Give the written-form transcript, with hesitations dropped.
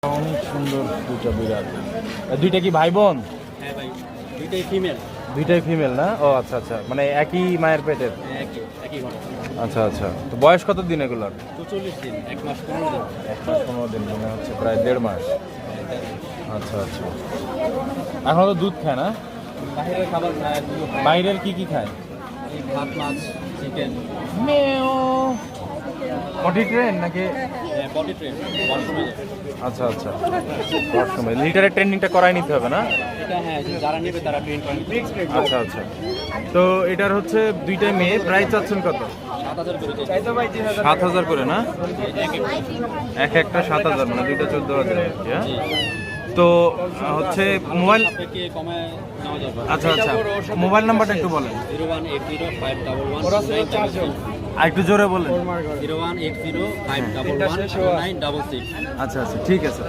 অনেক সুন্দর দুটো বিড়াল। দুইটা কি ভাই বোন? হ্যাঁ ভাই, দুইটাই ফিমেল। দুইটাই ফিমেল না? ও আচ্ছা আচ্ছা, মানে একই মায়ের পেটের। একই ঘর। আচ্ছা আচ্ছা, তো বয়স কত দিন এগুলোর? 44 দিন, 1 মাস 15 দিন। 1 মাস 15 দিন, মানে হচ্ছে প্রায় 1.5 মাস। আচ্ছা আচ্ছা, এখন তো দুধ খায় না? বাইরের খাবার খায়, দুধ খায়। বাইরের কি কি খায়? এই ভাত, মাছ, চিকেন, মেও পটি ট্রেন নাকি? বডি ট্রেন, ওয়াশরুমে যায়। আচ্ছা আচ্ছা, ওয়াশরুমে লিটারের ট্রেনিংটা করাই নিতে হবে না? এটা হ্যাঁ, যে যারা নেবে তারা ট্রেন করে নিতে হবে। আচ্ছা আচ্ছা, তো এটার হচ্ছে দুইটাই মেয়ে, প্রাইস চাচ্ছেন কত? 7,000 করে চাই। 7,000 করে না? এক একটা 7,000, মানে দুইটা 14,000 আর কি। হ্যাঁ, তো হচ্ছে মোবাইল। আপনাকে কমায় নেওয়া যাবে। আচ্ছা আচ্ছা, মোবাইল নাম্বারটা একটু বলেন। 01805111966। আর একটু জোরে বলেন। 01805111966। আচ্ছা আচ্ছা, ঠিক আছে।